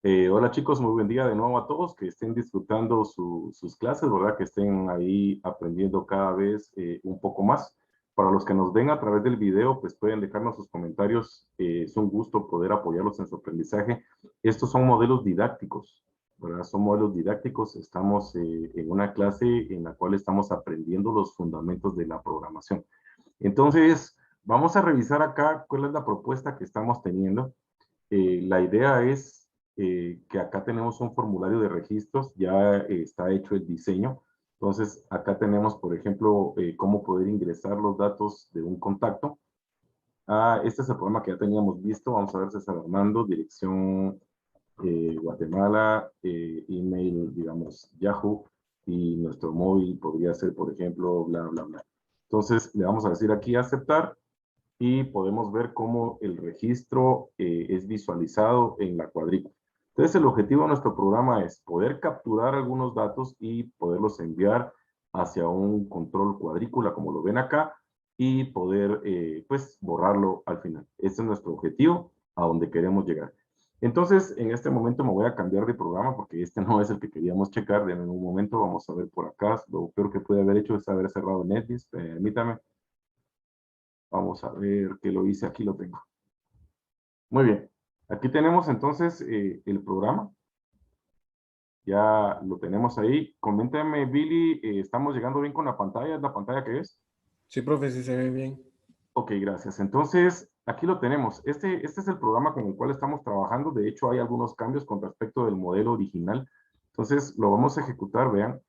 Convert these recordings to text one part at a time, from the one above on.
Hola chicos, muy buen día de nuevo a todos, que estén disfrutando sus clases, ¿verdad? Que estén ahí aprendiendo cada vez un poco más. Para los que nos ven a través del video, pues pueden dejarnos sus comentarios. Es un gusto poder apoyarlos en su aprendizaje. Estos son modelos didácticos, ¿verdad? Son modelos didácticos. Estamos en una clase en la cual estamos aprendiendo los fundamentos de la programación. Entonces, vamos a revisar acá cuál es la propuesta que estamos teniendo. La idea es que acá tenemos un formulario de registros, ya está hecho el diseño. Entonces, acá tenemos, por ejemplo, cómo poder ingresar los datos de un contacto. Este es el programa que ya teníamos visto. Vamos a ver, César Armando, dirección Guatemala, email, digamos, Yahoo, y nuestro móvil podría ser, por ejemplo, bla, bla, bla. Entonces, le vamos a decir aquí aceptar y podemos ver cómo el registro es visualizado en la cuadrícula. Entonces, el objetivo de nuestro programa es poder capturar algunos datos y poderlos enviar hacia un control cuadrícula, como lo ven acá, y poder, pues, borrarlo al final. Este es nuestro objetivo, a donde queremos llegar. Entonces, en este momento me voy a cambiar de programa porque este no es el que queríamos checar. En un momento vamos a ver por acá. Lo peor que puede haber hecho es haber cerrado NetBeans. Permítame. Vamos a ver qué lo hice. Aquí lo tengo. Muy bien. Aquí tenemos entonces el programa. Ya lo tenemos ahí. Coméntame, Billy, ¿estamos llegando bien con la pantalla? ¿Es la pantalla que es? Sí, profe, sí se ve bien. Ok, gracias. Entonces, aquí lo tenemos. Este es el programa con el cual estamos trabajando. De hecho, hay algunos cambios con respecto del modelo original. Entonces, lo vamos a ejecutar, vean.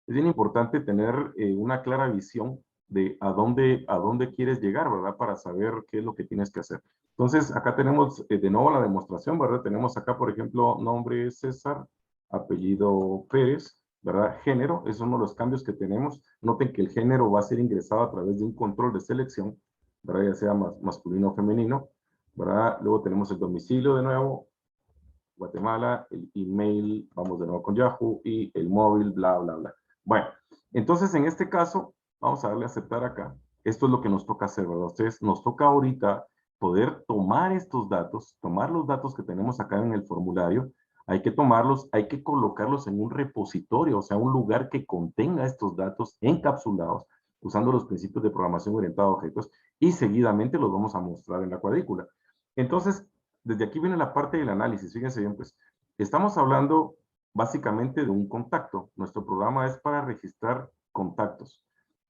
Es bien importante tener una clara visión de a dónde quieres llegar, ¿verdad? Para saber qué es lo que tienes que hacer. Entonces, acá tenemos de nuevo la demostración, ¿verdad? Tenemos acá, por ejemplo, nombre César, apellido Pérez, ¿verdad? Género, es uno de los cambios que tenemos. Noten que el género va a ser ingresado a través de un control de selección, ¿verdad? Ya sea masculino o femenino, ¿verdad? Luego tenemos el domicilio de nuevo, Guatemala, el email, vamos de nuevo con Yahoo, y el móvil, bla, bla, bla. Bueno, entonces en este caso, vamos a darle a aceptar acá. Esto es lo que nos toca hacer, ¿verdad? Ustedes nos toca ahorita poder tomar estos datos, tomar los datos que tenemos acá en el formulario, hay que tomarlos, hay que colocarlos en un repositorio, o sea, un lugar que contenga estos datos encapsulados, usando los principios de programación orientada a objetos, y seguidamente los vamos a mostrar en la cuadrícula. Entonces, desde aquí viene la parte del análisis. Fíjense bien, pues, estamos hablando básicamente de un contacto. Nuestro programa es para registrar contactos.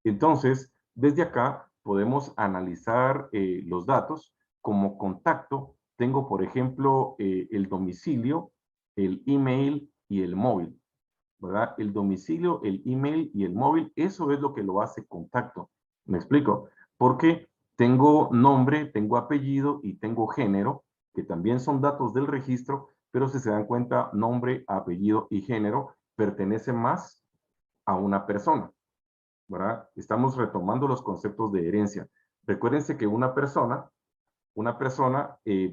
Entonces, desde acá podemos analizar los datos. Como contacto, tengo, por ejemplo, el domicilio, el email y el móvil, ¿verdad? El domicilio, el email y el móvil, eso es lo que lo hace contacto. ¿Me explico? Porque tengo nombre, tengo apellido y tengo género, que también son datos del registro, pero si se dan cuenta, nombre, apellido y género pertenecen más a una persona, ¿verdad? Estamos retomando los conceptos de herencia. Recuérdense que una persona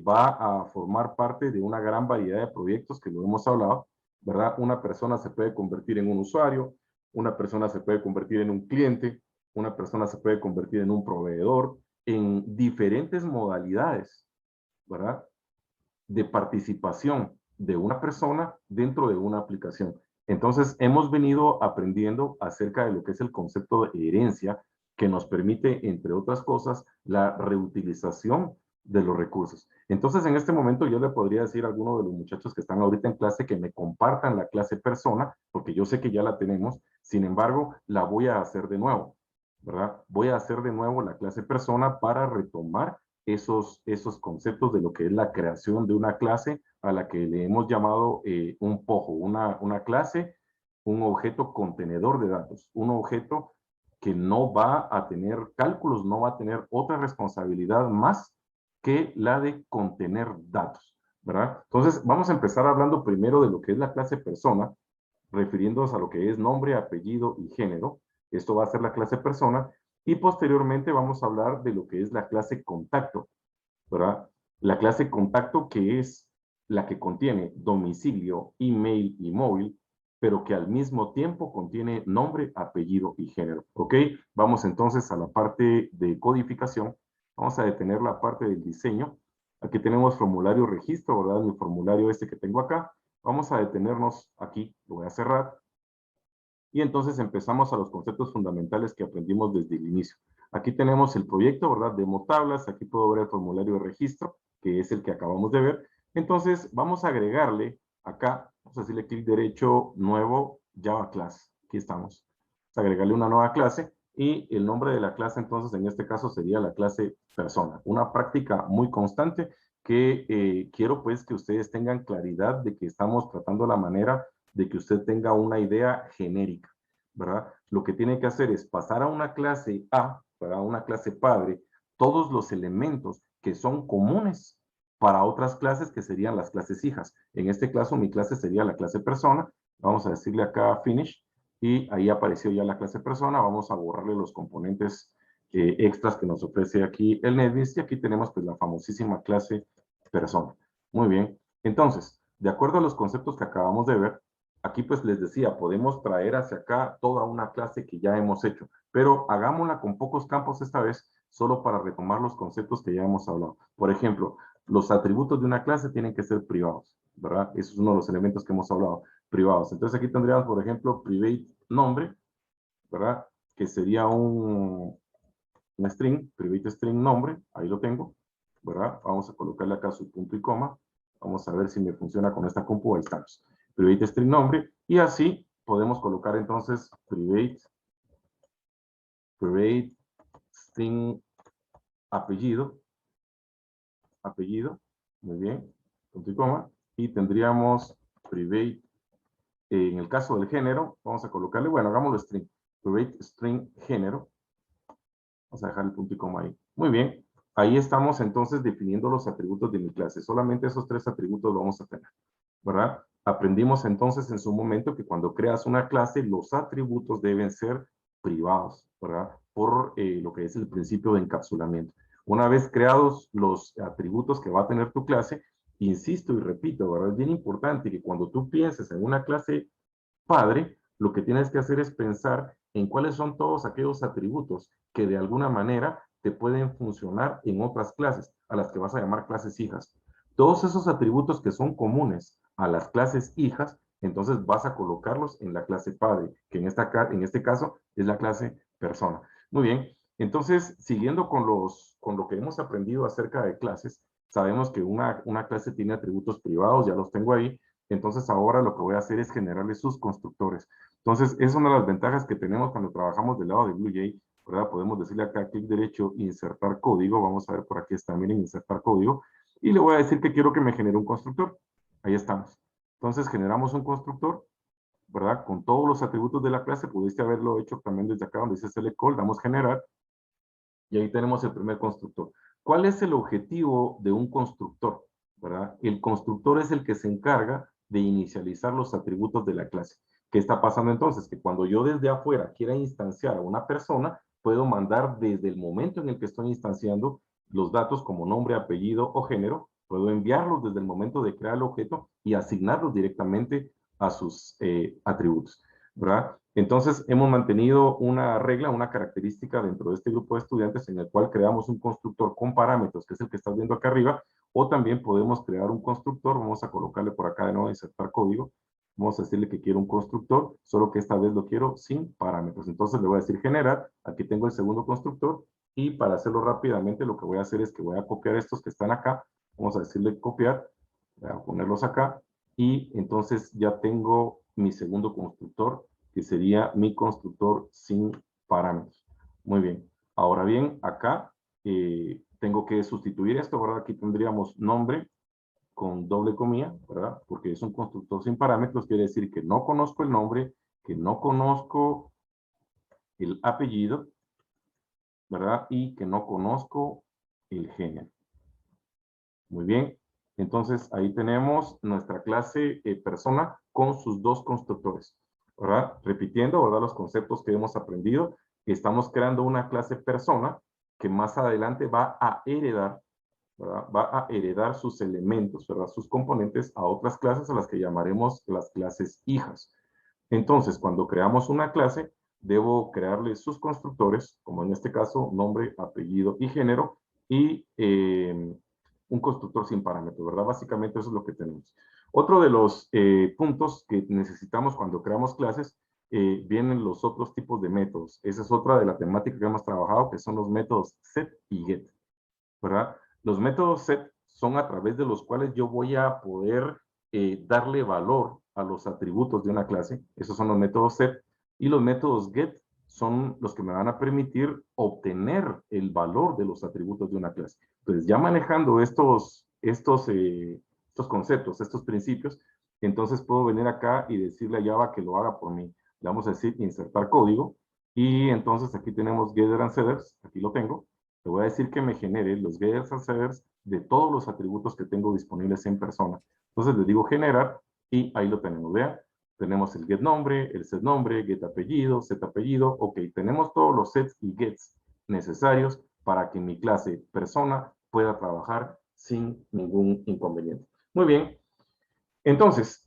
va a formar parte de una gran variedad de proyectos que lo hemos hablado, ¿verdad? Una persona se puede convertir en un usuario, una persona se puede convertir en un cliente, una persona se puede convertir en un proveedor, en diferentes modalidades, ¿verdad? De participación de una persona dentro de una aplicación. Entonces, hemos venido aprendiendo acerca de lo que es el concepto de herencia, que nos permite, entre otras cosas, la reutilización de los recursos. Entonces, en este momento yo le podría decir a alguno de los muchachos que están ahorita en clase que me compartan la clase persona, porque yo sé que ya la tenemos, sin embargo, la voy a hacer de nuevo, ¿verdad? Voy a hacer de nuevo la clase persona para retomar esos conceptos de lo que es la creación de una clase a la que le hemos llamado un POJO, una clase, un objeto contenedor de datos, un objeto que no va a tener cálculos, no va a tener otra responsabilidad más que la de contener datos, ¿verdad? Entonces, vamos a empezar hablando primero de lo que es la clase persona, refiriéndonos a lo que es nombre, apellido y género. Esto va a ser la clase persona. Y posteriormente vamos a hablar de lo que es la clase contacto, ¿verdad? La clase contacto que es la que contiene domicilio, email y móvil, pero que al mismo tiempo contiene nombre, apellido y género. ¿Ok? Vamos entonces a la parte de codificación. Vamos a detener la parte del diseño Aquí tenemos formulario registro, ¿verdad? Mi formulario este que tengo acá. Vamos a detenernos aquí, lo voy a cerrar. Y entonces empezamos a los conceptos fundamentales que aprendimos desde el inicio. Aquí tenemos el proyecto, ¿verdad? Demo tablas. Aquí puedo ver el formulario de registro, que es el que acabamos de ver. Entonces, vamos a agregarle acá, vamos a decirle clic derecho, nuevo Java Class. Aquí estamos. Vamos a agregarle una nueva clase y el nombre de la clase, entonces, en este caso sería la clase persona. Una práctica muy constante que quiero, pues, que ustedes tengan claridad de que estamos tratando la manera de que usted tenga una idea genérica, ¿verdad? Lo que tiene que hacer es pasar a una clase A, ¿verdad? Una clase padre, todos los elementos que son comunes para otras clases que serían las clases hijas. En este caso, mi clase sería la clase persona. Vamos a decirle acá finish y ahí apareció ya la clase persona. Vamos a borrarle los componentes extras que nos ofrece aquí el NetBeans y aquí tenemos pues la famosísima clase persona. Muy bien. Entonces, de acuerdo a los conceptos que acabamos de ver, aquí pues les decía, podemos traer hacia acá toda una clase que ya hemos hecho, pero hagámosla con pocos campos esta vez, solo para retomar los conceptos que ya hemos hablado. Por ejemplo, los atributos de una clase tienen que ser privados, ¿verdad? Eso es uno de los elementos que hemos hablado, privados. Entonces aquí tendríamos, por ejemplo, private nombre, ¿verdad? Que sería un string, private string nombre, ahí lo tengo, ¿verdad? Vamos a colocarle acá su punto y coma. Vamos a ver si me funciona con esta compu, ahí estamos. Private string nombre, y así podemos colocar entonces private string apellido, muy bien, punto y coma, y tendríamos private, en el caso del género, vamos a colocarle, bueno, hagámoslo string, private string género, vamos a dejar el punto y coma ahí. Muy bien, ahí estamos entonces definiendo los atributos de mi clase, solamente esos 3 atributos vamos a tener, ¿verdad? Aprendimos entonces en su momento que cuando creas una clase, los atributos deben ser privados, ¿verdad? Por lo que es el principio de encapsulamiento. Una vez creados los atributos que va a tener tu clase, insisto y repito, ¿verdad? Es bien importante que cuando tú pienses en una clase padre, lo que tienes que hacer es pensar en cuáles son todos aquellos atributos que de alguna manera te pueden funcionar en otras clases, a las que vas a llamar clases hijas. Todos esos atributos que son comunes a las clases hijas, entonces vas a colocarlos en la clase padre, que en este caso es la clase persona. Muy bien, entonces siguiendo con lo que hemos aprendido acerca de clases, sabemos que una clase tiene atributos privados, ya los tengo ahí, entonces ahora lo que voy a hacer es generarle sus constructores. Entonces es una de las ventajas que tenemos cuando trabajamos del lado de BlueJ, ¿verdad? Podemos decirle acá clic derecho, insertar código, vamos a ver por aquí está, miren, insertar código, y le voy a decir que quiero que me genere un constructor. Ahí estamos. Entonces generamos un constructor, ¿verdad? Con todos los atributos de la clase, pudiste haberlo hecho también desde acá donde dice select call, damos generar, y ahí tenemos el primer constructor. ¿Cuál es el objetivo de un constructor? ¿Verdad? El constructor es el que se encarga de inicializar los atributos de la clase. ¿Qué está pasando entonces? Que cuando yo desde afuera quiera instanciar a una persona, puedo mandar desde el momento en el que estoy instanciando los datos como nombre, apellido o género, puedo enviarlos desde el momento de crear el objeto y asignarlos directamente a sus atributos, ¿verdad? Entonces, hemos mantenido una regla, una característica dentro de este grupo de estudiantes en el cual creamos un constructor con parámetros, que es el que estás viendo acá arriba, o también podemos crear un constructor, vamos a colocarle por acá de nuevo, insertar código, vamos a decirle que quiero un constructor, solo que esta vez lo quiero sin parámetros. Entonces le voy a decir generar, aquí tengo el segundo constructor, y para hacerlo rápidamente lo que voy a hacer es que voy a copiar estos que están acá, vamos a decirle copiar, voy a ponerlos acá, y entonces ya tengo mi segundo constructor, que sería mi constructor sin parámetros. Muy bien. Ahora bien, acá tengo que sustituir esto, ¿verdad? Aquí tendríamos nombre con doble comilla, ¿verdad? Porque es un constructor sin parámetros, quiere decir que no conozco el nombre, que no conozco el apellido, ¿verdad? Y que no conozco el género. Muy bien. Entonces, ahí tenemos nuestra clase persona con sus dos constructores, ¿verdad? Repitiendo, ¿verdad? Los conceptos que hemos aprendido. Estamos creando una clase persona que más adelante va a heredar, ¿verdad? Va a heredar sus elementos, ¿verdad? Sus componentes a otras clases a las que llamaremos las clases hijas. Entonces, cuando creamos una clase, debo crearle sus constructores, como en este caso, nombre, apellido y género, y un constructor sin parámetros, ¿verdad? Básicamente eso es lo que tenemos. Otro de los puntos que necesitamos cuando creamos clases, vienen los otros tipos de métodos. Esa es otra de la temática que hemos trabajado, que son los métodos set y get, ¿verdad? Los métodos set son a través de los cuales yo voy a poder darle valor a los atributos de una clase. Esos son los métodos set. Y los métodos get son los que me van a permitir obtener el valor de los atributos de una clase. Entonces, ya manejando estos conceptos, estos principios, entonces puedo venir acá y decirle a Java que lo haga por mí. Le vamos a decir insertar código. Y entonces aquí tenemos getter and setters. Aquí lo tengo. Le voy a decir que me genere los getters and setters de todos los atributos que tengo disponibles en persona. Entonces le digo generar y ahí lo tenemos. Vean, tenemos el get nombre, el set nombre, get apellido, set apellido. Ok, tenemos todos los sets y gets necesarios para que mi clase persona pueda trabajar sin ningún inconveniente. Muy bien. Entonces,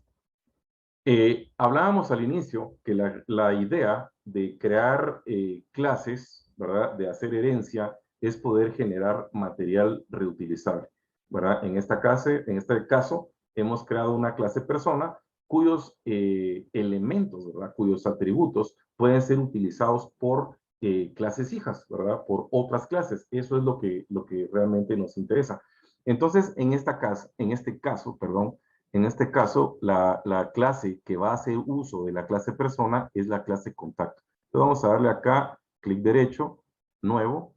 hablábamos al inicio que la idea de crear clases, ¿verdad? De hacer herencia, es poder generar material reutilizable, ¿verdad? En este caso, hemos creado una clase persona cuyos elementos, ¿verdad? Cuyos atributos pueden ser utilizados por clases hijas, ¿verdad? Por otras clases. Eso es lo que realmente nos interesa. Entonces, en este caso, la clase que va a hacer uso de la clase persona es la clase contacto. Entonces vamos a darle acá, clic derecho, nuevo,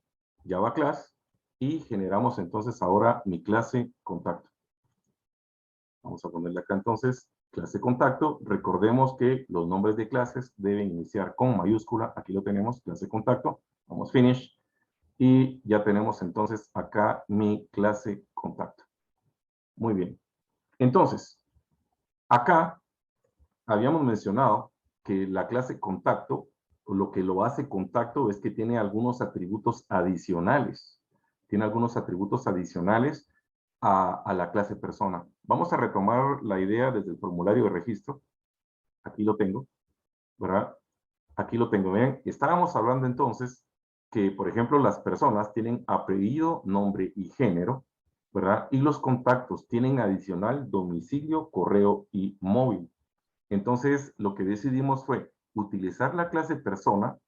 Java Class, y generamos entonces ahora mi clase contacto. Vamos a ponerle acá entonces clase contacto. Recordemos que los nombres de clases deben iniciar con mayúscula. Aquí lo tenemos, clase contacto. Vamos finish. Y ya tenemos entonces acá mi clase contacto. Muy bien. Entonces, acá habíamos mencionado que la clase contacto, lo que lo hace contacto es que tiene algunos atributos adicionales. Tiene algunos atributos adicionales a la clase persona. Vamos a retomar la idea desde el formulario de registro. Aquí lo tengo, ¿verdad? Aquí lo tengo. Bien, estábamos hablando entonces que, por ejemplo, las personas tienen apellido, nombre y género, ¿verdad? Y los contactos tienen adicional domicilio, correo y móvil. Entonces, lo que decidimos fue utilizar la clase persona,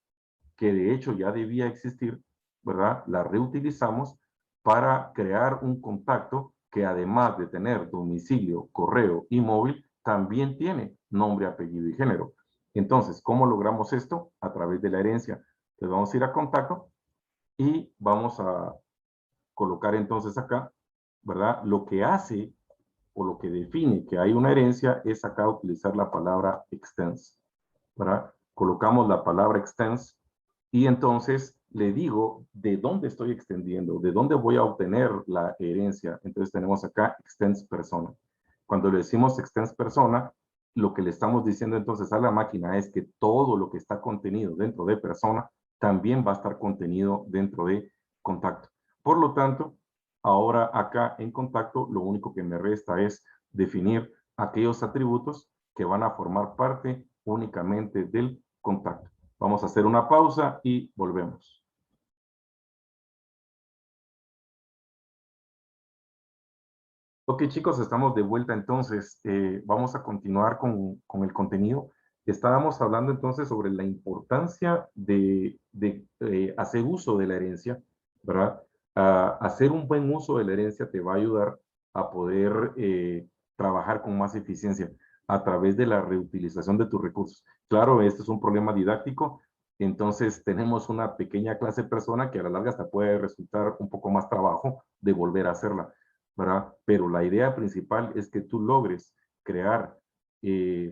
que de hecho ya debía existir, ¿verdad? La reutilizamos para crear un contacto que además de tener domicilio, correo y móvil, también tiene nombre, apellido y género. Entonces, ¿cómo logramos esto? A través de la herencia. Entonces, vamos a ir a contacto y vamos a colocar entonces acá, ¿verdad? Lo que hace o lo que define que hay una herencia es acá utilizar la palabra extends, ¿verdad? Colocamos la palabra extends y entonces le digo de dónde estoy extendiendo, de dónde voy a obtener la herencia. Entonces tenemos acá extends persona. Cuando le decimos extends persona, lo que le estamos diciendo entonces a la máquina es que todo lo que está contenido dentro de persona también va a estar contenido dentro de contacto. Por lo tanto, ahora acá en contacto, lo único que me resta es definir aquellos atributos que van a formar parte únicamente del contacto. Vamos a hacer una pausa y volvemos. Ok, chicos, estamos de vuelta entonces. Vamos a continuar con el contenido. Estábamos hablando entonces sobre la importancia de hacer uso de la herencia, ¿verdad? Hacer un buen uso de la herencia te va a ayudar a poder trabajar con más eficiencia a través de la reutilización de tus recursos. Claro, este es un problema didáctico, entonces tenemos una pequeña clase persona que a la larga hasta puede resultar un poco más trabajo de volver a hacerla, ¿verdad? Pero la idea principal es que tú logres crear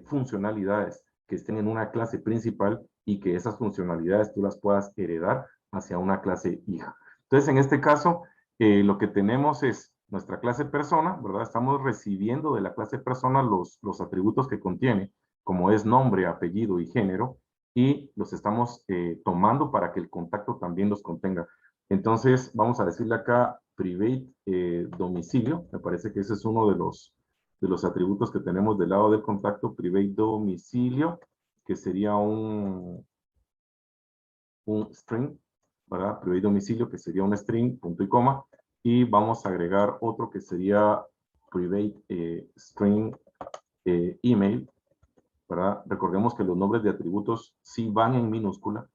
funcionalidades que estén en una clase principal y que esas funcionalidades tú las puedas heredar hacia una clase hija. Entonces, en este caso, lo que tenemos es nuestra clase persona, ¿verdad? Estamos recibiendo de la clase persona los atributos que contiene, como es nombre, apellido y género, y los estamos tomando para que el contacto también los contenga. Entonces, vamos a decirle acá private domicilio. Me parece que ese es uno de los atributos que tenemos del lado del contacto, private domicilio, que sería un string, ¿verdad? Private domicilio, que sería un string, punto y coma. y vamos a agregar otro que sería private string email, ¿verdad? Recordemos que los nombres de atributos sí van en minúscula,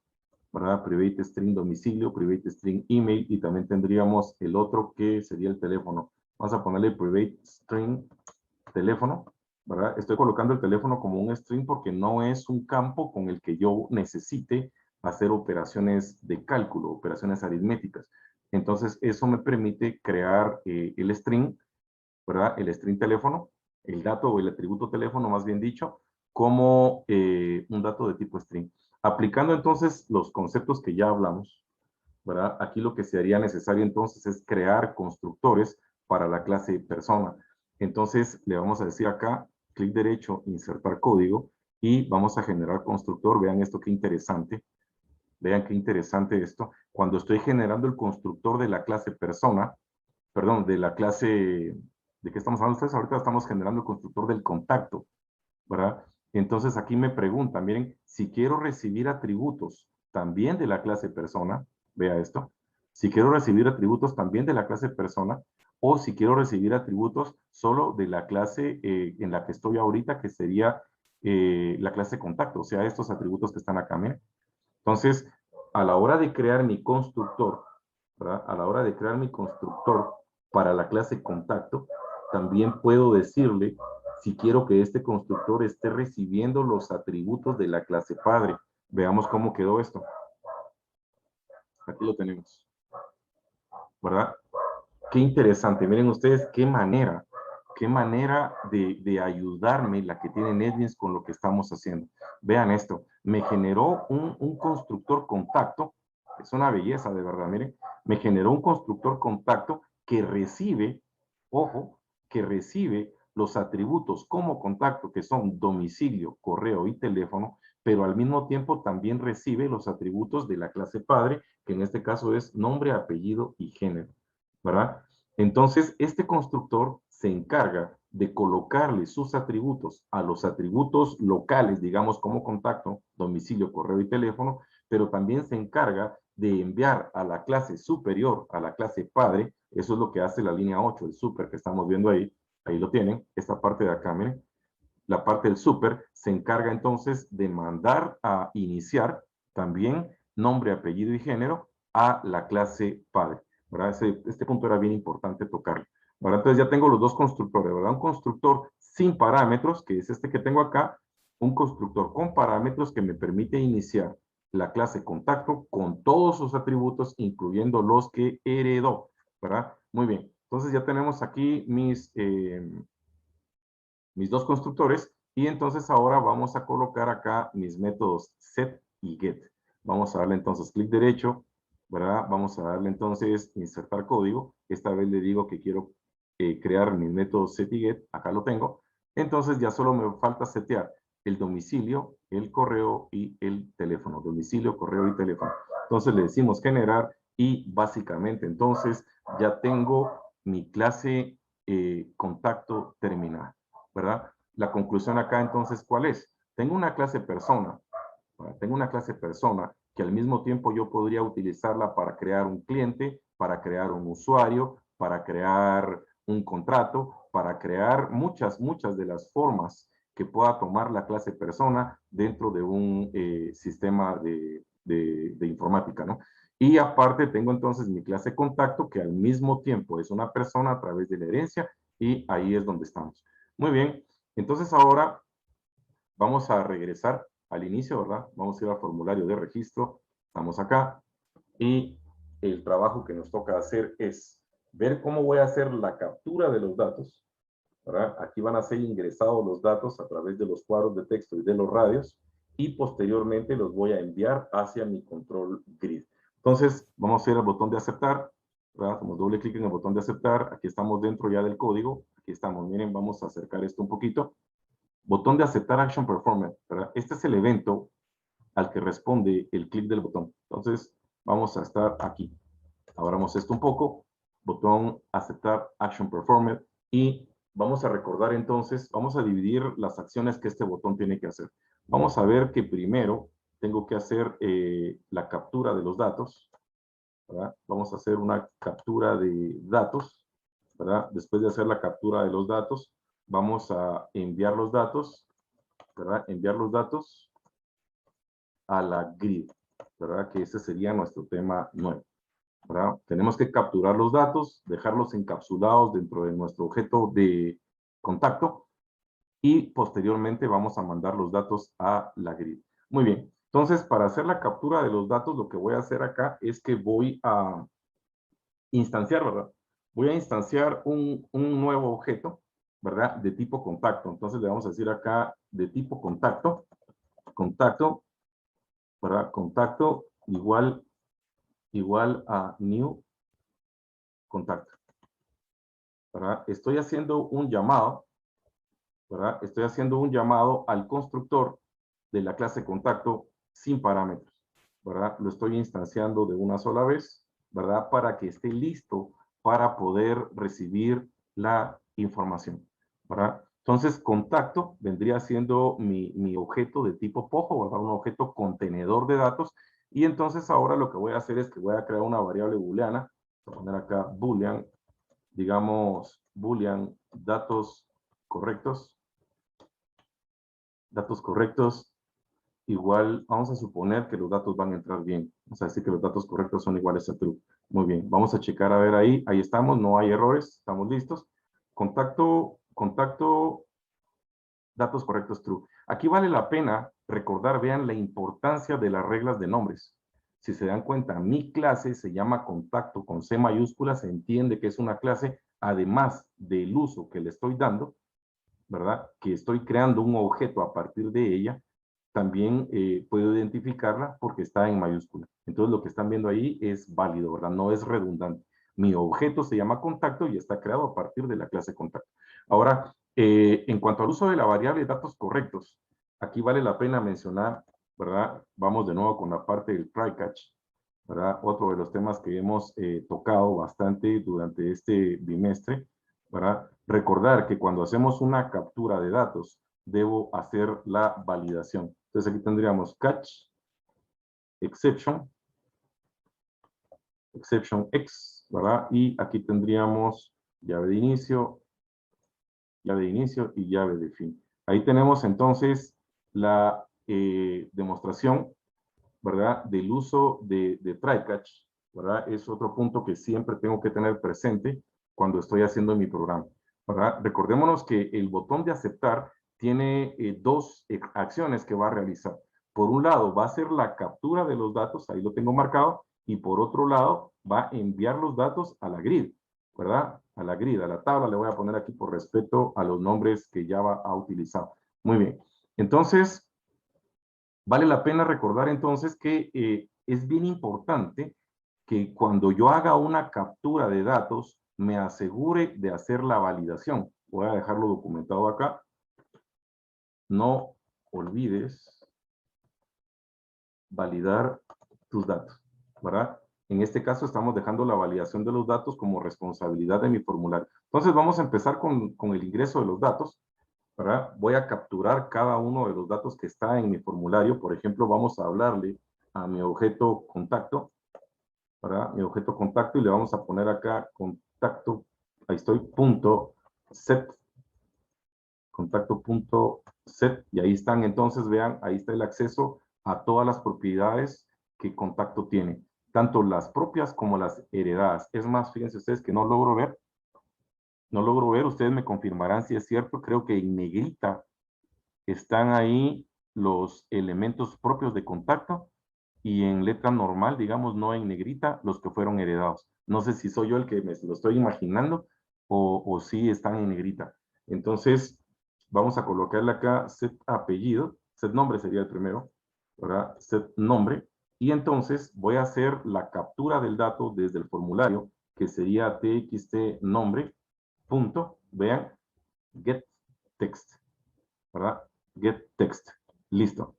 ¿verdad? Private string domicilio, private string email, y también tendríamos el otro que sería el teléfono. Vamos a ponerle private string teléfono, ¿verdad? Estoy colocando el teléfono como un string porque no es un campo con el que yo necesite hacer operaciones de cálculo, operaciones aritméticas. Entonces, eso me permite crear el string, ¿verdad? El string teléfono, el dato o el atributo teléfono, más bien dicho, como un dato de tipo string. Aplicando entonces los conceptos que ya hablamos, ¿verdad? Aquí lo que sería necesario entonces es crear constructores para la clase persona. Entonces le vamos a decir acá, clic derecho, insertar código, y vamos a generar constructor. Vean esto qué interesante. Vean qué interesante esto. Cuando estoy generando el constructor de la clase persona, perdón, de la clase, ¿de qué estamos hablando ustedes? Ahorita estamos generando el constructor del contacto, ¿verdad? Entonces aquí me preguntan, miren, si quiero recibir atributos también de la clase persona, vea esto, si quiero recibir atributos también de la clase persona, o si quiero recibir atributos solo de la clase en la que estoy ahorita, que sería la clase contacto, o sea, estos atributos que están acá, miren. Entonces, a la hora de crear mi constructor, ¿verdad? A la hora de crear mi constructor para la clase contacto, también puedo decirle si quiero que este constructor esté recibiendo los atributos de la clase padre. Veamos cómo quedó esto. Aquí lo tenemos, ¿verdad? Qué interesante. Miren ustedes qué manera de ayudarme la que tiene NetBeans con lo que estamos haciendo. Vean esto, me generó un constructor contacto, es una belleza de verdad, miren, me generó un constructor contacto que recibe, ojo, que recibe los atributos como contacto, que son domicilio, correo y teléfono, pero al mismo tiempo también recibe los atributos de la clase padre, que en este caso es nombre, apellido y género, ¿verdad? Entonces, este constructor se encarga de colocarle sus atributos a los atributos locales, digamos como contacto, domicilio, correo y teléfono, pero también se encarga de enviar a la clase superior, a la clase padre, eso es lo que hace la línea 8, el super que estamos viendo ahí, ahí lo tienen, esta parte de acá, miren, la parte del super se encarga entonces de mandar a iniciar también nombre, apellido y género a la clase padre, ¿verdad? Este punto era bien importante tocarlo, ¿verdad? Entonces ya tengo los dos constructores, ¿verdad? Un constructor sin parámetros, que es este que tengo acá, un constructor con parámetros que me permite iniciar la clase contacto con todos sus atributos, incluyendo los que heredó, ¿verdad? Muy bien, entonces ya tenemos aquí mis dos constructores, y entonces ahora vamos a colocar acá mis métodos set y get. Vamos a darle entonces clic derecho, ¿verdad? Vamos a darle entonces insertar código. Esta vez le digo que quiero crear mis métodos set y get. Acá lo tengo. Entonces ya solo me falta setear el domicilio, el correo y el teléfono. Domicilio, correo y teléfono. Entonces le decimos generar y básicamente entonces ya tengo mi clase contacto terminada, ¿verdad? La conclusión acá entonces, ¿cuál es? Tengo una clase persona, ¿verdad? Tengo una clase persona que al mismo tiempo yo podría utilizarla para crear un cliente, para crear un usuario, para crear un contrato, para crear muchas de las formas que pueda tomar la clase persona dentro de un sistema de informática, ¿no? Y aparte tengo entonces mi clase contacto, que al mismo tiempo es una persona a través de la herencia, y ahí es donde estamos. Muy bien, entonces ahora vamos a regresar al inicio, ¿verdad? Vamos a ir al formulario de registro, estamos acá, y el trabajo que nos toca hacer es ver cómo voy a hacer la captura de los datos, ¿verdad? Aquí van a ser ingresados los datos a través de los cuadros de texto y de los radios, y posteriormente los voy a enviar hacia mi control grid. Entonces, vamos a ir al botón de aceptar, ¿verdad? Hacemos doble clic en el botón de aceptar. Aquí estamos dentro ya del código. Aquí estamos, miren, vamos a acercar esto un poquito. Botón de aceptar Action Performance, ¿verdad? Este es el evento al que responde el clic del botón. Entonces, vamos a estar aquí. Abramos esto un poco, botón aceptar Action Performance, y vamos a recordar entonces, vamos a dividir las acciones que este botón tiene que hacer. Vamos a ver que primero tengo que hacer la captura de los datos, ¿verdad? Vamos a hacer una captura de datos, ¿verdad? Después de hacer la captura de los datos, vamos a enviar los datos, ¿verdad? Enviar los datos a la grid, ¿verdad? Que ese sería nuestro tema nuevo, ¿verdad? Tenemos que capturar los datos, dejarlos encapsulados dentro de nuestro objeto de contacto y posteriormente vamos a mandar los datos a la grid. Muy bien, entonces para hacer la captura de los datos lo que voy a hacer acá es que voy a instanciar, ¿verdad? Voy a instanciar un nuevo objeto, ¿verdad? De tipo contacto. Entonces le vamos a decir acá de tipo contacto, contacto, ¿verdad? Contacto igual a new contacto, ¿verdad? Estoy haciendo un llamado, ¿verdad? Estoy haciendo un llamado al constructor de la clase contacto sin parámetros, ¿verdad? Lo estoy instanciando de una sola vez, ¿verdad? Para que esté listo para poder recibir la información, ¿verdad? Entonces, contacto vendría siendo mi objeto de tipo POJO, ¿verdad? Un objeto contenedor de datos. Y entonces ahora lo que voy a hacer es que voy a crear una variable booleana. Voy a poner acá boolean, digamos, boolean datos correctos. Datos correctos igual, vamos a suponer que los datos van a entrar bien. Vamos a decir que los datos correctos son iguales a true. Muy bien, vamos a checar a ver ahí. Ahí estamos, no hay errores, estamos listos. Contacto, datos correctos true. Aquí vale la pena recordar, vean la importancia de las reglas de nombres. Si se dan cuenta, mi clase se llama contacto con C mayúscula, se entiende que es una clase, además del uso que le estoy dando, ¿verdad? Que estoy creando un objeto a partir de ella, también puedo identificarla porque está en mayúscula. Entonces lo que están viendo ahí es válido, ¿verdad? No es redundante. Mi objeto se llama contacto y está creado a partir de la clase contacto. Ahora, en cuanto al uso de la variable datos correctos, aquí vale la pena mencionar, ¿verdad? Vamos de nuevo con la parte del try catch, ¿verdad? Otro de los temas que hemos tocado bastante durante este bimestre, ¿verdad? Recordar que cuando hacemos una captura de datos, debo hacer la validación. Entonces aquí tendríamos catch, exception, exception X, ¿verdad? Y aquí tendríamos llave de inicio y llave de fin. Ahí tenemos entonces la demostración, ¿verdad? Del uso de try catch, ¿verdad? Es otro punto que siempre tengo que tener presente cuando estoy haciendo mi programa, ¿verdad? Recordémonos que el botón de aceptar tiene dos acciones que va a realizar. Por un lado, va a hacer la captura de los datos, ahí lo tengo marcado, y por otro lado, va a enviar los datos a la grid, ¿verdad? A la grid, a la tabla, le voy a poner aquí por respeto a los nombres que Java ha utilizado. Muy bien. Entonces, vale la pena recordar entonces que es bien importante que cuando yo haga una captura de datos, me asegure de hacer la validación. Voy a dejarlo documentado acá. No olvides validar tus datos, ¿verdad? En este caso estamos dejando la validación de los datos como responsabilidad de mi formulario. Entonces vamos a empezar con el ingreso de los datos, ¿verdad? Voy a capturar cada uno de los datos que está en mi formulario. Por ejemplo, vamos a hablarle a mi objeto contacto, ¿verdad? Mi objeto contacto y le vamos a poner acá contacto, ahí estoy, punto set, contacto punto set, y ahí están entonces, vean, ahí está el acceso a todas las propiedades que contacto tiene, tanto las propias como las heredadas. Es más, fíjense ustedes que no logro ver, ustedes me confirmarán si es cierto, creo que en negrita están ahí los elementos propios de contacto y en letra normal, digamos, no en negrita, los que fueron heredados. No sé si soy yo el que me lo estoy imaginando o si están en negrita. Entonces, vamos a colocarle acá set apellido, set nombre sería el primero, ¿verdad? Set nombre. Y entonces voy a hacer la captura del dato desde el formulario, que sería txt nombre, punto, vean, get text, ¿verdad? Get text. Listo.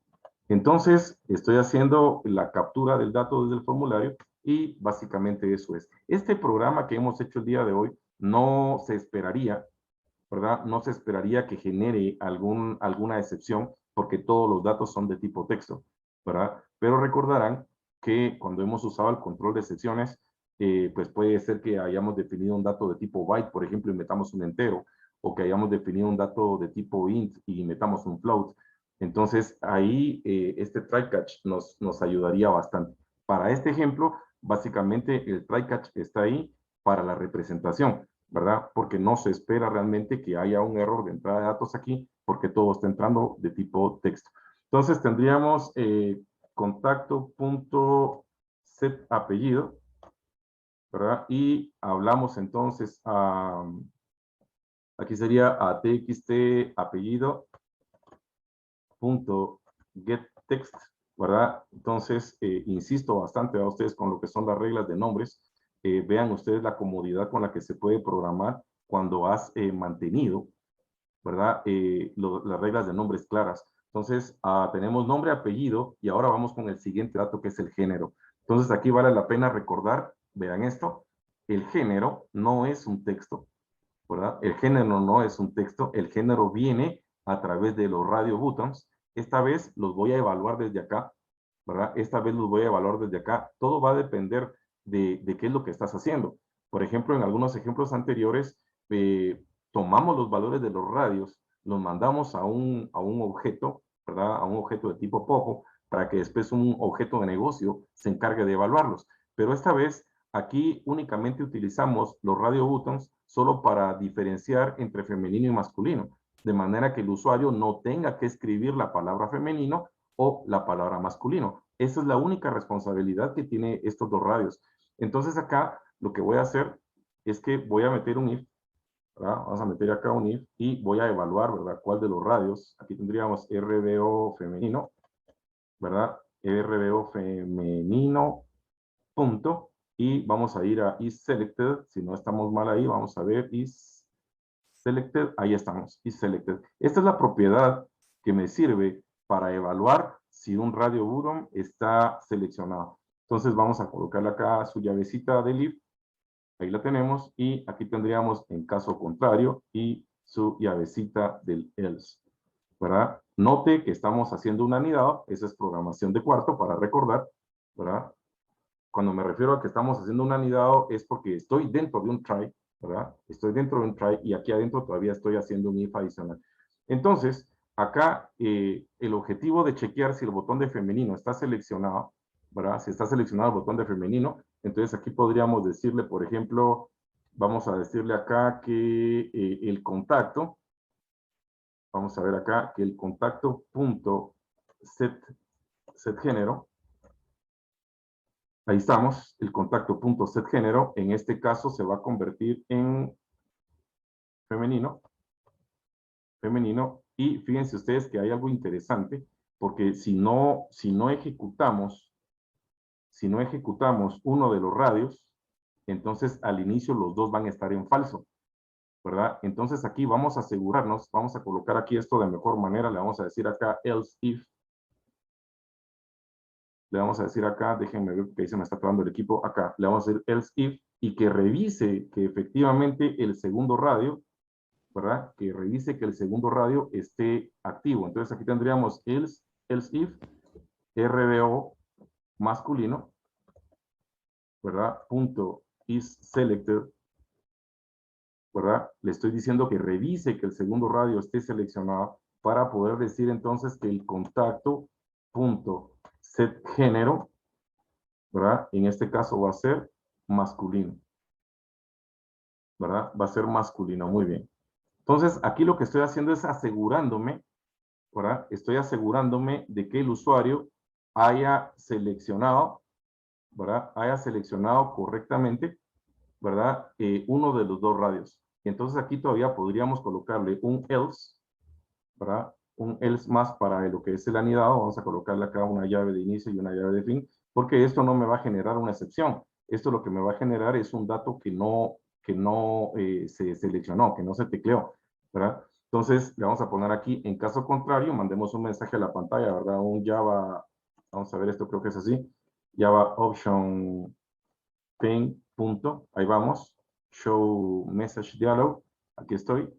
Entonces, estoy haciendo la captura del dato desde el formulario y básicamente eso es. Este programa que hemos hecho el día de hoy no se esperaría, ¿verdad? No se esperaría que genere alguna excepción porque todos los datos son de tipo texto, ¿verdad? Pero recordarán que cuando hemos usado el control de secciones, pues puede ser que hayamos definido un dato de tipo byte, por ejemplo, y metamos un entero, o que hayamos definido un dato de tipo int y metamos un float. Entonces, ahí este try catch nos ayudaría bastante. Para este ejemplo, básicamente el try catch está ahí para la representación, ¿verdad? Porque no se espera realmente que haya un error de entrada de datos aquí, porque todo está entrando de tipo texto. Entonces, tendríamos contacto.set apellido, ¿verdad? Y hablamos entonces aquí sería a txt apellido punto get text, ¿verdad? Entonces, insisto bastante a ustedes con lo que son las reglas de nombres. Vean ustedes la comodidad con la que se puede programar cuando has mantenido, ¿verdad? Las reglas de nombres claras. Entonces, tenemos nombre, apellido, y ahora vamos con el siguiente dato que es el género. Entonces, aquí vale la pena recordar, vean esto, el género no es un texto, ¿verdad? El género no es un texto, el género viene a través de los radio buttons. Esta vez los voy a evaluar desde acá, ¿verdad? Esta vez los voy a evaluar desde acá. Todo va a depender de qué es lo que estás haciendo. Por ejemplo, en algunos ejemplos anteriores, tomamos los valores de los radios, los mandamos a un objeto, ¿verdad? A un objeto de tipo POJO, para que después un objeto de negocio se encargue de evaluarlos. Pero esta vez, aquí únicamente utilizamos los radio buttons solo para diferenciar entre femenino y masculino, de manera que el usuario no tenga que escribir la palabra femenino o la palabra masculino. Esa es la única responsabilidad que tiene estos dos radios. Entonces acá lo que voy a hacer es que voy a meter un if, ¿verdad? Vamos a meter acá un if y voy a evaluar, ¿verdad? ¿Cuál de los radios? Aquí tendríamos RBO femenino, ¿verdad? RBO femenino, punto. Y vamos a ir a isSelected. Si no estamos mal ahí, vamos a ver isSelected. Ahí estamos, isSelected. Esta es la propiedad que me sirve para evaluar si un radio button está seleccionado. Entonces vamos a colocarle acá su llavecita del if. Ahí la tenemos. Y aquí tendríamos en caso contrario y su llavecita del else, ¿verdad? Note que estamos haciendo un anidado. Esa es programación de cuarto para recordar, ¿verdad? Cuando me refiero a que estamos haciendo un anidado es porque estoy dentro de un try, ¿verdad? Estoy dentro de un try y aquí adentro todavía estoy haciendo un if adicional. Entonces, acá el objetivo de chequear si el botón de femenino está seleccionado, ¿verdad? Si está seleccionado el botón de femenino, entonces aquí podríamos decirle, por ejemplo, vamos a decirle acá que el contacto, vamos a ver acá que el contacto punto set género. Ahí estamos, el contacto.setGénero, en este caso se va a convertir en femenino, y fíjense ustedes que hay algo interesante, porque si no ejecutamos uno de los radios, entonces al inicio los dos van a estar en falso, ¿verdad? Entonces aquí vamos a asegurarnos, vamos a colocar aquí esto de mejor manera, le vamos a decir acá else if, le vamos a decir acá, déjenme ver que ahí se me está acabando el equipo, acá le vamos a decir else if y que revise que efectivamente el segundo radio, ¿verdad? Que revise que el segundo radio esté activo. Entonces aquí tendríamos else if RBO masculino, ¿verdad? Punto is selected, ¿verdad? Le estoy diciendo que revise que el segundo radio esté seleccionado para poder decir entonces que el contacto punto set género, ¿verdad? En este caso va a ser masculino, ¿verdad? Va a ser masculino, muy bien. Entonces, aquí lo que estoy haciendo es asegurándome, ¿verdad? Estoy asegurándome de que el usuario haya seleccionado, ¿verdad? Haya seleccionado correctamente, ¿verdad? Uno de los dos radios. Y entonces aquí todavía podríamos colocarle un else, ¿verdad? Un else más para lo que es el anidado. Vamos a colocarle acá una llave de inicio y una llave de fin, porque esto no me va a generar una excepción. Esto lo que me va a generar es un dato que no se seleccionó, que no se tecleó, ¿verdad? Entonces, le vamos a poner aquí, en caso contrario, mandemos un mensaje a la pantalla, ¿verdad? Un Java, vamos a ver esto, creo que es así, Java option thing, punto, ahí vamos, show message dialog, aquí estoy,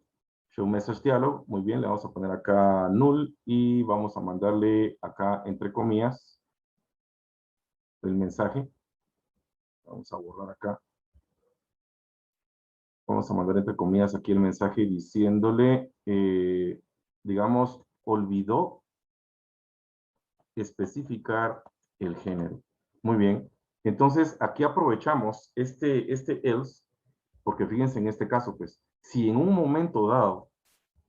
show message dialog, muy bien, le vamos a poner acá null y vamos a mandarle acá, entre comillas, el mensaje. Vamos a borrar acá. Vamos a mandar entre comillas aquí el mensaje diciéndole, digamos, olvidó especificar el género. Muy bien. Entonces, aquí aprovechamos este else, porque fíjense en este caso, pues, si en un momento dado,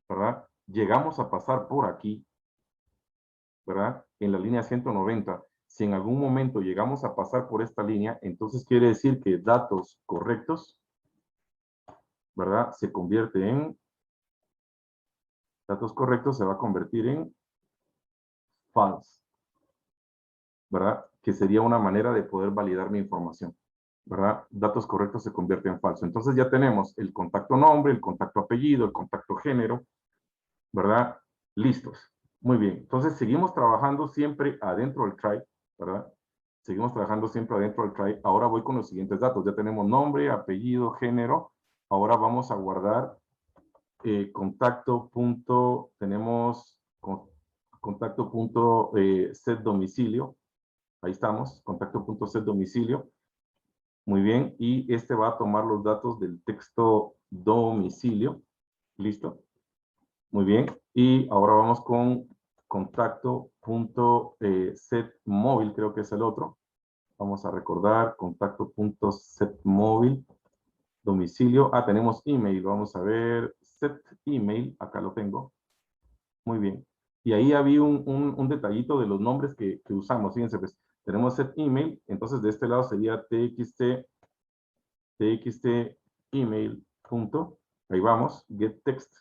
¿verdad? Llegamos a pasar por aquí, ¿verdad? En la línea 190, si en algún momento llegamos a pasar por esta línea, entonces quiere decir que datos correctos, ¿verdad? Se convierte en, datos correctos se va a convertir en false, ¿verdad? Que sería una manera de poder validar mi información, ¿verdad? Datos correctos se convierte en falso. Entonces ya tenemos el contacto nombre, el contacto apellido, el contacto género, ¿verdad? Listos. Muy bien. Entonces seguimos trabajando siempre adentro del try, ¿verdad? Seguimos trabajando siempre adentro del try. Ahora voy con los siguientes datos. Ya tenemos nombre, apellido, género. Ahora vamos a guardar contacto punto, tenemos contacto punto set domicilio. Ahí estamos, contacto punto set domicilio. Muy bien, y este va a tomar los datos del texto domicilio. ¿Listo? Muy bien, y ahora vamos con contacto punto set móvil, creo que es el otro. Vamos a recordar, contacto punto set móvil, domicilio. Ah, tenemos email, vamos a ver, set email, acá lo tengo. Muy bien. Y ahí había un detallito de los nombres que usamos. Fíjense, pues, tenemos set email, entonces de este lado sería txt email punto, ahí vamos, get text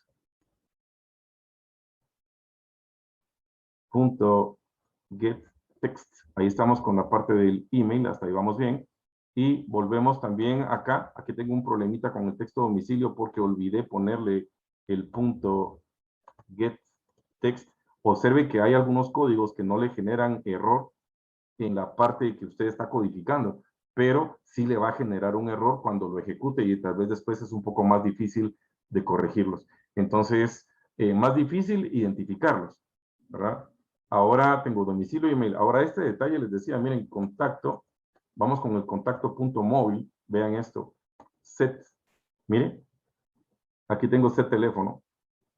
punto get text. Ahí estamos con la parte del email, hasta ahí vamos bien. Y volvemos también acá. Aquí tengo un problemita con el texto domicilio porque olvidé ponerle el punto get text. Observe que hay algunos códigos que no le generan error en la parte que usted está codificando, pero sí le va a generar un error cuando lo ejecute y tal vez después es un poco más difícil de corregirlos. Entonces, más difícil identificarlos, ¿verdad? Ahora tengo domicilio y email. Ahora este detalle les decía, miren, contacto, vamos con el contacto punto móvil, vean esto, set, miren, aquí tengo set teléfono,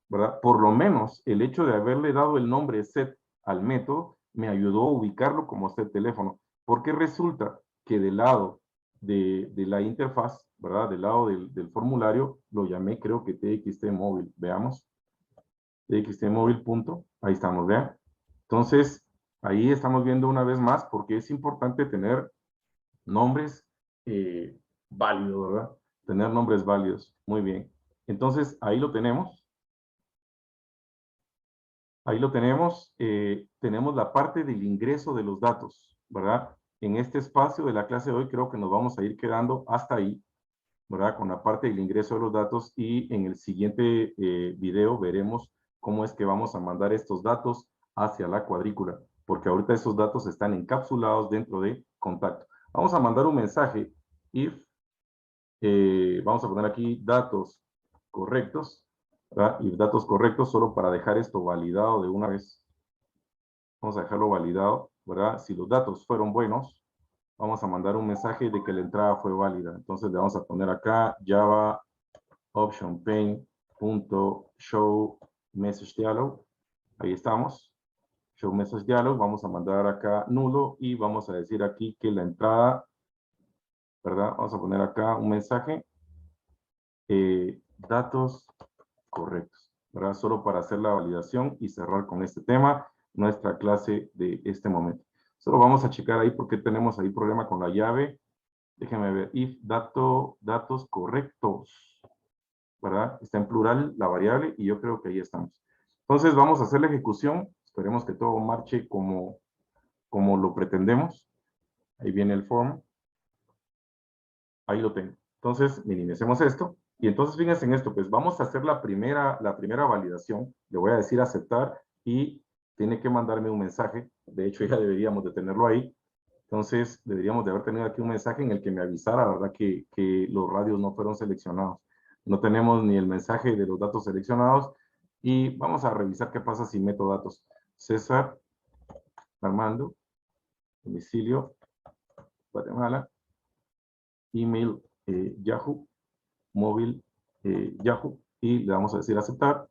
¿verdad? Por lo menos el hecho de haberle dado el nombre set al método me ayudó a ubicarlo como set teléfono, porque resulta que del lado de la interfaz, ¿verdad? Del lado del formulario, lo llamé creo que TXT móvil, veamos, TXT móvil punto, ahí estamos, vean. Entonces, ahí estamos viendo una vez más porque es importante tener nombres válidos, ¿verdad? Tener nombres válidos, muy bien. Entonces, ahí lo tenemos. Ahí lo tenemos. Tenemos la parte del ingreso de los datos, ¿verdad? En este espacio de la clase de hoy creo que nos vamos a ir quedando hasta ahí, ¿verdad? Con la parte del ingreso de los datos y en el siguiente video veremos cómo es que vamos a mandar estos datos hacia la cuadrícula, porque ahorita esos datos están encapsulados dentro de contacto. Vamos a mandar un mensaje if, vamos a poner aquí datos correctos, ¿verdad? Y datos correctos solo para dejar esto validado de una vez. Vamos a dejarlo validado, ¿verdad? Si los datos fueron buenos, vamos a mandar un mensaje de que la entrada fue válida. Entonces le vamos a poner acá Java option show message dialog. Ahí estamos. Show message dialog. Vamos a mandar acá nulo y vamos a decir aquí que la entrada, ¿verdad? Vamos a poner acá un mensaje. Datos correctos, ¿verdad? Solo para hacer la validación y cerrar con este tema nuestra clase de este momento. Solo vamos a checar ahí porque tenemos ahí problema con la llave. Déjenme ver, if datos correctos, ¿verdad? Está en plural la variable y yo creo que ahí estamos. Entonces vamos a hacer la ejecución. Esperemos que todo marche como lo pretendemos. Ahí viene el form. Ahí lo tengo. Entonces, minimicemos esto. Y entonces, fíjense en esto, pues vamos a hacer la primera validación. Le voy a decir aceptar y tiene que mandarme un mensaje. De hecho, ya deberíamos de tenerlo ahí. Entonces, deberíamos de haber tenido aquí un mensaje en el que me avisara, ¿verdad? Que los radios no fueron seleccionados. No tenemos ni el mensaje de los datos seleccionados. Y vamos a revisar qué pasa si meto datos. César, Armando, domicilio, Guatemala, email Yahoo, móvil Yahoo, y le vamos a decir aceptar,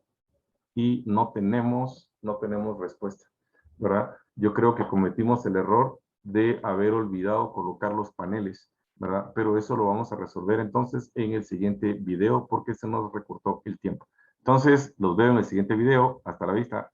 y no tenemos respuesta, ¿verdad? Yo creo que cometimos el error de haber olvidado colocar los paneles, ¿verdad? Pero eso lo vamos a resolver entonces en el siguiente video porque se nos recortó el tiempo. Entonces, los veo en el siguiente video. Hasta la vista.